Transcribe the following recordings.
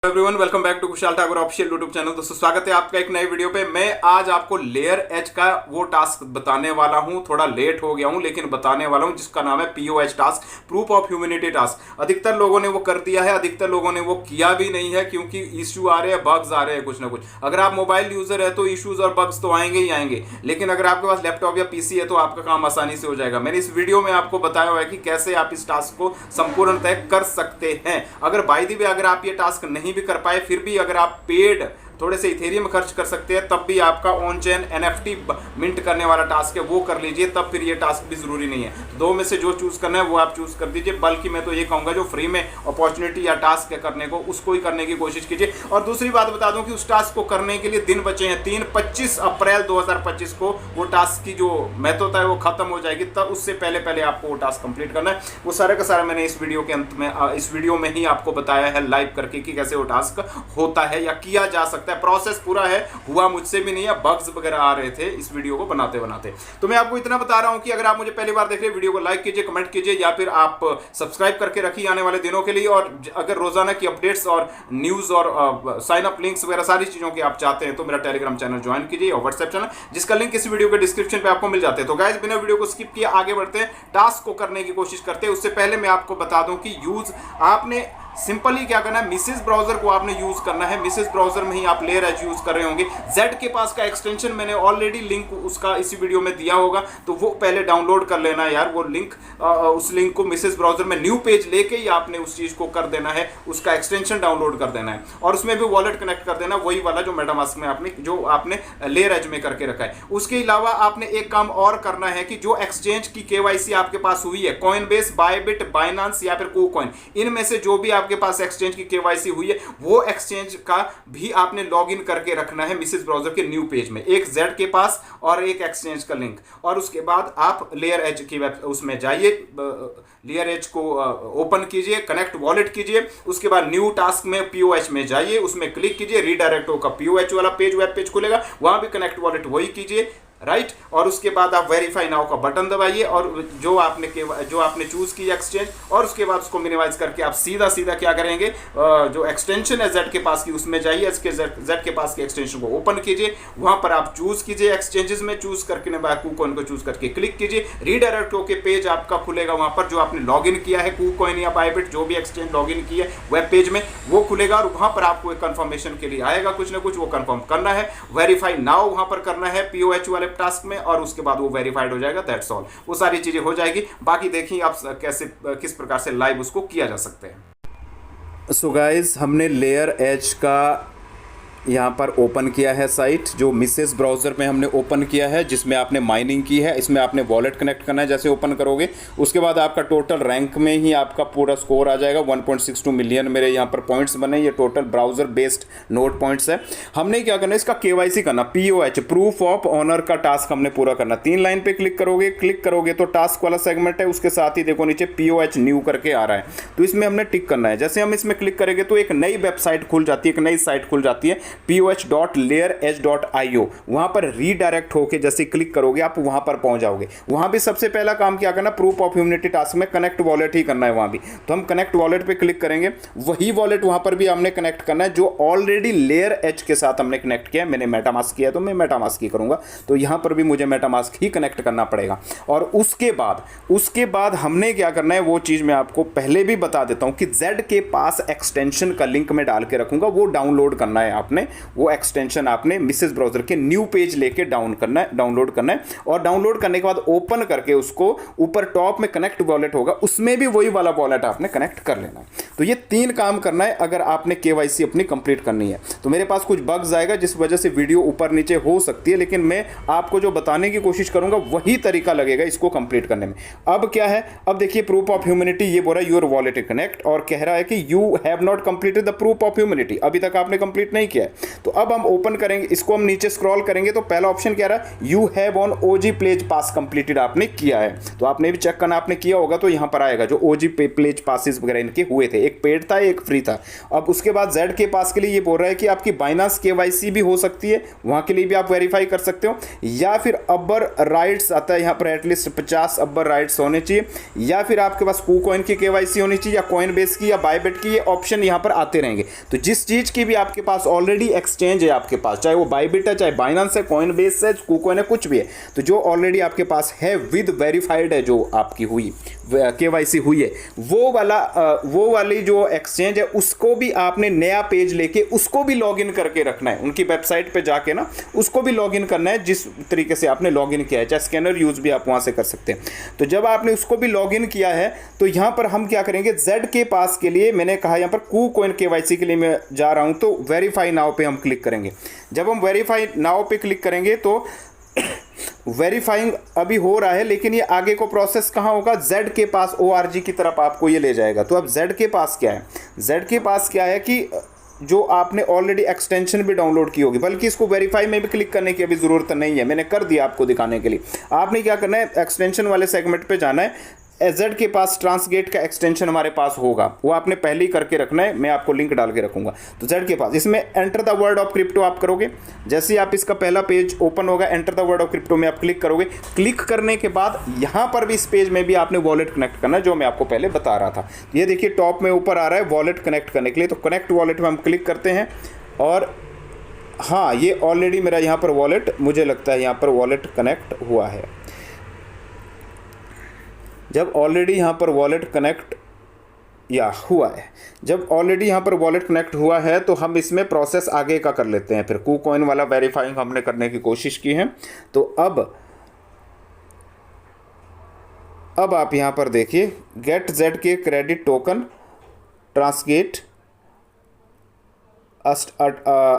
Everyone, welcome back to Kushal Thakur official YouTube channel. दोस्तों स्वागत है आपका एक नए वीडियो पे। मैं आज आपको लेयर एच का वो टास्क बताने वाला हूं। थोड़ा लेट हो गया हूं लेकिन बताने वाला हूं, जिसका नाम है pOH task, proof of humanity task. अधिकतर लोगों ने वो कर दिया है, अधिकतर लोगों ने वो किया भी नहीं है, क्योंकि इश्यू आ रहे हैं, बग्स आ रहे हैं कुछ ना कुछ। अगर आप मोबाइल यूजर है तो इश्यूज और बग्स तो आएंगे ही आएंगे, लेकिन अगर आपके पास लैपटॉप या पीसी है तो आपका काम आसानी से हो जाएगा। मैंने इस वीडियो में आपको बताया हुआ है कि कैसे आप इस टास्क को संपूर्णतः कर सकते हैं। अगर बाय द वे अगर आप ये टास्क नहीं भी कर पाए, फिर भी अगर आप पेड थोड़े से इथेरियम खर्च कर सकते हैं, तब भी आपका ऑन चेन एनएफटी मिंट करने वाला टास्क है वो कर लीजिए, तब फिर ये टास्क भी जरूरी नहीं है। दो में से जो चूज करना है वो आप चूज कर दीजिए। बल्कि मैं तो ये कहूंगा जो फ्री में अपॉर्चुनिटी या टास्क है करने को, उसको ही करने की कोशिश कीजिए। और दूसरी बात बता दूं कि उस टास्क को करने के लिए दिन बचे हैं 25 अप्रैल 2025 को वो टास्क की जो महत्वता है वो खत्म हो जाएगी। तब उससे पहले पहले आपको वो टास्क कंप्लीट करना है। वो सारा का सारा मैंने इस वीडियो के अंत में, इस वीडियो में ही आपको बताया है लाइव करके कि कैसे वो टास्क होता है या किया जा सकता है। प्रोसेस पूरा है, हुआ मुझसे भी नहीं है, बग्स वगैरह आ रहे थे इस वीडियो को बनाते बनाते। तो मैं आपको इतना बता रहा हूं कि अगर आप मुझे पहली बार देख रहे हैं, वीडियो को लाइक कीजिए, कमेंट कीजिए, या फिर आप सब्सक्राइब करके रखिए आने वाले दिनों के लिए। और अगर रोजाना की अपडेट्स और न्यूज और साइन अप लिंक्स वगैरह सारी चीजों की आप चाहते हैं तो मेरा टेलीग्राम चैनल ज्वाइन कीजिए और व्हाट्सएप चैनल, जिसका लिंक इस वीडियो के डिस्क्रिप्शन पे आपको मिल जाते हैं। तो गाइस, बिना वीडियो को स्किप किए आगे बढ़ते हैं, टास्क को करने की कोशिश करते हैं। उससे पहले मैं आपको बता दूं कि यूज आपने सिंपली क्या करना है, मिसेस ब्राउजर को आपने यूज करना है। मिसेस ब्राउजर में ही आप लेयर एच यूज कर रहे होंगे। जेड के पास का एक्सटेंशन मैंने ऑलरेडी लिंक उसका इसी वीडियो में दिया होगा, तो वो पहले डाउनलोड कर लेना है यार। वो लिंक, उस लिंक को मिसेस ब्राउजर में न्यू पेज लेके ही आपने उस चीज को कर देना है, उसका एक्सटेंशन डाउनलोड कर देना है और उसमें भी वॉलेट कनेक्ट कर देना, वही वाला जो मेटामास्क में आपने लेयर एच में करके रखा है। उसके अलावा आपने एक काम और करना है कि जो एक्सचेंज की केवाईसी आपके पास हुई है, कॉइनबेस, बायबिट, बाइनांस या फिर KuCoin, इनमें से जो भी आपके पास एक्सचेंज की केवाईसी हुई है, वो एक्सचेंज का भी आपने लॉगिन करके रखना है मिसेस ब्राउजर के न्यू पेज में। एक जेड के पास और एक एक्सचेंज का लिंक, और उसके बाद आप लेयर एज की वेब उसमें जाइए, लेयर एज को ओपन कीजिए, कनेक्ट वॉलेट कीजिए। उसके बाद न्यू टास्क में पीओएच में जाइए, उसमें क्लिक कीजिए, रीडायरेक्ट होगा पीओएच वाला पेज, वेब पेज खुलेगा, वहां भी कनेक्ट वॉलेट वही कीजिए, राइट। और उसके बाद आप वेरीफाई नाउ का बटन दबाइए और जो आपने चूज की एक्सचेंज, और उसके बाद उसको मिनिमाइज करके आप सीधा सीधा क्या करेंगे, जो एक्सटेंशन है जेड के पास की उसमें जाइए, जेड के पास की एक्सटेंशन को ओपन कीजिए, वहां पर आप चूज कीजिए, एक्सचेंजेस में चूज करके KuCoin को चूज करके क्लिक कीजिए, रीडायरेक्ट होके पेज आपका खुलेगा, वहां पर जो आपने लॉगिन किया है KuCoin या बायबिट, जो भी एक्सचेंज लॉगिन किया है वेब पेज में, वो खुलेगा और वहां पर आपको एक कंफर्मेशन के लिए आएगा कुछ ना कुछ, वो कंफर्म करना है। वेरीफाई नाउ वहां पर करना है पीओएच वाले टास्क में, और उसके बाद वो वेरीफाइड हो जाएगा, दैट्स ऑल। वो सारी चीजें हो जाएगी। बाकी देखिए आप कैसे, किस प्रकार से लाइव उसको किया जा सकता है। सो गाइस, हमने लेयर एच का यहाँ पर ओपन किया है साइट, जो मिसेस ब्राउज़र में हमने ओपन किया है, जिसमें आपने माइनिंग की है। इसमें आपने वॉलेट कनेक्ट करना है जैसे ओपन करोगे। उसके बाद आपका टोटल रैंक में ही आपका पूरा स्कोर आ जाएगा। 1.62 मिलियन मेरे यहाँ पर पॉइंट्स बने। ये total browser based note points है। हमने क्या करना है, इसका केवाईसी करना, पीओएच, प्रूफ ऑफ ऑनर का टास्क हमने पूरा करना। 3 लाइन पे क्लिक करोगे तो टास्क वाला सेगमेंट है, उसके साथ ही देखो नीचे पीओएच न्यू करके आ रहा है, तो इसमें हमने टिक करना है। जैसे हम इसमें क्लिक करेंगे तो एक नई वेबसाइट खुल जाती है, एक नई साइट खुल जाती है, poh.layerh.io। वहां पर रीडायरेक्ट होके जैसे क्लिक करोगे आप वहां पर पहुंच जाओगे। वहां भी सबसे पहला काम क्या करना, प्रूफ ऑफ ह्यूमैनिटी टास्क में कनेक्ट वॉलेट ही करना है वहां भी। तो हम कनेक्ट वॉलेट पे क्लिक करेंगे, वही वॉलेट वहां पर भी हमने कनेक्ट करना है जो ऑलरेडी लेयर एच के साथ हमने कनेक्ट किया है। मैंने मेटामास्क किया तो मैं मेटामास्क ही करूंगा, तो यहां पर भी मुझे मेटामास्क ही कनेक्ट करना पड़ेगा। और उसके बाद हमने क्या करना है, वो चीज मैं आपको पहले भी बता देता हूं कि जेड के पास एक्सटेंशन का लिंक मैं डाल के रखूंगा, वो डाउनलोड करना है आपने। वो एक्सटेंशन आपने मिसेस ब्राउजर के न्यू पेज लेके डाउनलोड करना है। और डाउनलोड करने के बाद ओपन करके उसको ऊपर टॉप में कनेक्ट वॉलेट होगा, उसमें भी वही वाला वॉलेट आपने कनेक्ट कर लेना है। तो ये 3 काम करना है अगर आपने केवाईसी अपनी कंप्लीट करनी है। तो मेरे पास कुछ बग्स आएगा जिस वजह से वीडियो ऊपर नीचे हो सकती है, लेकिन मैं आपको जो बताने की कोशिश करूंगा वही तरीका लगेगा इसको कंप्लीट करने में। अब क्या है, अब देखिए प्रूफ ऑफ ह्यूमैनिटी, ये बोल रहा है योर वॉलेट कनेक्ट, और कह रहा है कि you have not completed the proof of humanity. अभी तक आपने कंप्लीट नहीं किया है। है। तो अब हम ओपन करेंगे इसको, हम नीचे स्क्रॉल करेंगे तो पहला ऑप्शन क्या रहा है, you have on OG plays pass completed, आपने किया है। तो आपने भी चेक करना, आपने किया होगा तो यहाँ पर आएगा जो ओजी प्लेज पासिस वगैरह इनके हुए थे, एक पेड था एक फ्री था। अब उसके बाद जेड के पास के लिए ये बोल रहा है कि आपकी बाइनांस केवाईसी भी हो सकती है, वहाँ के लिए भी आप वेरीफाई कर सकते हो, या फिर अब्बर राइट्स आता है यहाँ पर, एटलीस्ट 50 अब्बर राइट्स होने चाहिए, या फिर आपके पास KuCoin की केवाईसी होनी चाहिए, या कॉइनबेस की या बायबिट की, ये ऑप्शन यहाँ पर आते रहेंगे। तो जिस चीज़ की भी आपके पास ऑलरेडी एक्सचेंज है आपके पास, चाहे वो बायबिट है, चाहे बाइनांस है, कॉइनबेस है, KuCoin है, कुछ भी है, तो जो ऑलरेडी आपके पास है विद वेरीफाइड है, जो आपकी हुई केवाईसी हुई है, वो वाली जो एक्सचेंज है उसको भी आपने नया पेज लेके उसको भी लॉगिन करके रखना है, उनकी वेबसाइट पे जाके ना उसको भी लॉगिन करना है जिस तरीके से आपने लॉगिन किया है, चाहे स्कैनर यूज भी आप वहां से कर सकते हैं। तो जब आपने उसको भी लॉगिन किया है तो यहां पर हम क्या करेंगे, जेड के पास के लिए मैंने कहा यहां पर KuCoin केवाईसी के लिए मैं जा रहा हूं, तो वेरीफाई नाउ पे हम क्लिक करेंगे। जब हम वेरीफाई नाउ पे क्लिक करेंगे तो वेरीफाइंग अभी हो रहा है, लेकिन ये आगे को प्रोसेस कहाँ होगा, जेड के पास ORG की तरफ आपको ये ले जाएगा। तो अब जेड के पास क्या है, जेड के पास क्या है कि जो आपने ऑलरेडी एक्सटेंशन भी डाउनलोड की होगी, बल्कि इसको वेरीफाई में भी क्लिक करने की अभी ज़रूरत नहीं है, मैंने कर दिया आपको दिखाने के लिए। आपने क्या करना है, एक्सटेंशन वाले सेगमेंट पे जाना है, जेड के पास ट्रांसगेट का एक्सटेंशन हमारे पास होगा, वो आपने पहले ही करके रखना है, मैं आपको लिंक डाल के रखूंगा। तो जेड के पास इसमें enter the word of crypto आप करोगे, जैसे ही आप इसका पहला पेज ओपन होगा, enter the word of crypto में आप क्लिक करोगे। क्लिक करने के बाद यहाँ पर भी इस पेज में भी आपने वॉलेट कनेक्ट करना है, जो मैं आपको पहले बता रहा था। ये देखिए टॉप में ऊपर आ रहा है वॉलेट कनेक्ट करने के लिए, तो कनेक्ट वॉलेट में हम क्लिक करते हैं, और हाँ ये ऑलरेडी मेरा यहाँ पर वॉलेट, मुझे लगता है यहाँ पर वॉलेट कनेक्ट हुआ है। जब ऑलरेडी यहाँ पर वॉलेट कनेक्ट या हुआ है, जब ऑलरेडी यहाँ पर वॉलेट कनेक्ट हुआ है तो हम इसमें प्रोसेस आगे का कर लेते हैं। फिर KuCoin वाला वेरीफाइंग हमने करने की कोशिश की है, तो अब आप यहाँ पर देखिए, गेट जेड के क्रेडिट टोकन ट्रांसगेट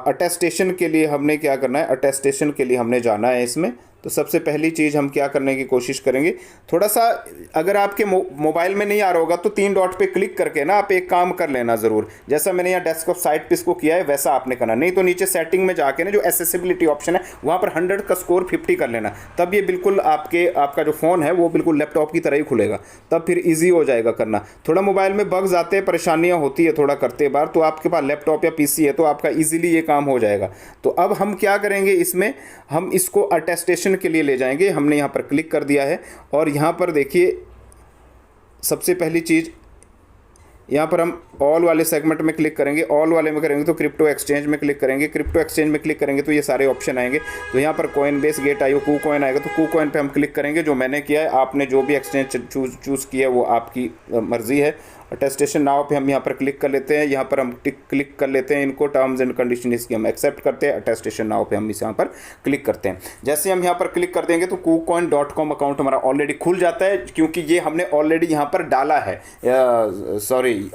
अटेस्टेशन के लिए हमने क्या करना है, अटेस्टेशन के लिए हमने जाना है इसमें। तो सबसे पहली चीज़ हम क्या करने की कोशिश करेंगे, थोड़ा सा अगर आपके मोबाइल में नहीं आ रहा होगा तो 3 डॉट पे क्लिक करके ना आप एक काम कर लेना ज़रूर, जैसा मैंने यहाँ डेस्कटॉप साइट पे इसको किया है वैसा आपने करना, नहीं तो नीचे सेटिंग में जाके ना जो एक्सेसिबिलिटी ऑप्शन है वहाँ पर 100 का स्कोर 50 कर लेना, तब ये बिल्कुल आपका जो फ़ोन है वो बिल्कुल लैपटॉप की तरह ही खुलेगा, तब फिर ईजी हो जाएगा करना। थोड़ा मोबाइल में बग्स आते हैं, परेशानियाँ होती है थोड़ा करते बार, तो आपके पास लैपटॉप या PC है तो आपका ईजिली ये काम हो जाएगा। तो अब हम क्या करेंगे, इसमें हम इसको अटेस्टेशन के लिए ले जाएंगे। हमने यहाँ पर क्लिक कर दिया है, और यहाँ पर देखिए सबसे पहली चीज़ यहाँ पर हम ऑल वाले सेगमेंट में क्लिक करेंगे, ऑल वाले में करेंगे तो क्रिप्टो एक्सचेंज में क्लिक करेंगे, क्रिप्टो एक्सचेंज में क्लिक करेंगे तो ये सारे ऑप्शन आएंगे। तो यहाँ पर कॉइनबेस, गेट.io, KuCoin आएगा, तो KuCoin पे हम क्लिक करेंगे, जो मैंने किया है। आपने जो भी एक्सचेंज चूज़ किया है वो आपकी मर्जी है। अटेस्टेशन नाउ पे हम यहाँ पर क्लिक कर लेते हैं, यहाँ पर हम क्लिक कर लेते हैं इनको, टर्म्स एंड कंडीशन इसकी हम एक्सेप्ट करते हैं। अटेस्टेशन नाउ पे हम इस यहाँ पर क्लिक करते हैं। जैसे हम यहाँ पर क्लिक कर देंगे तो KuCoin.com अकाउंट हमारा ऑलरेडी खुल जाता है, क्योंकि ये हमने ऑलरेडी यहाँ पर डाला है,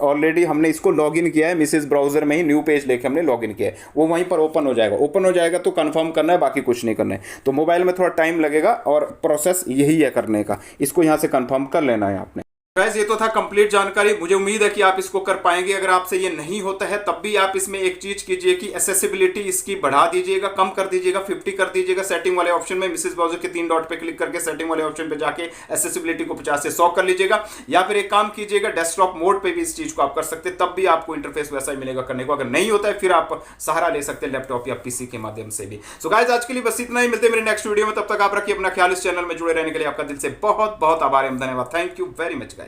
ऑलरेडी हमने इसको लॉगिन किया है, मिसेज ब्राउजर में ही न्यू पेज लेके हमने लॉगिन किया है, वो वहीं पर ओपन हो जाएगा। ओपन हो जाएगा तो कंफर्म करना है, बाकी कुछ नहीं करना है। तो मोबाइल में थोड़ा टाइम लगेगा और प्रोसेस यही है करने का, इसको यहाँ से कंफर्म कर लेना है आपने। गाइस ये तो था कंप्लीट जानकारी, मुझे उम्मीद है कि आप इसको कर पाएंगे। अगर आपसे ये नहीं होता है तब भी आप इसमें एक चीज कीजिए कि एक्सेसिबिलिटी इसकी बढ़ा दीजिएगा, कम कर दीजिएगा, 50 कर दीजिएगा। सेटिंग वाले ऑप्शन में मिसेज ब्राउजर के 3 डॉट पे क्लिक करके सेटिंग वाले ऑप्शन पे जाके एक्सेसिबिलिटी को 50 से 100 कर लीजिएगा, या फिर एक काम कीजिएगा डेस्कटॉप मोड पे भी इस चीज को आप कर सकते हैं, तब भी आपको इंटरफेस वैसा ही मिलेगा करने को। अगर नहीं होता है फिर आप सहारा ले सकते हैं लैपटॉप या PC के माध्यम से भी। सो गाइस आज के लिए बस इतना ही, मिलते हैं मेरे नेक्स्ट वीडियो में, तब तक आप रखिए अपना ख्याल। इस चैनल में जुड़े रहने के लिए आपका दिल से बहुत बहुत आभार एवं धन्यवाद। Thank you very much guys.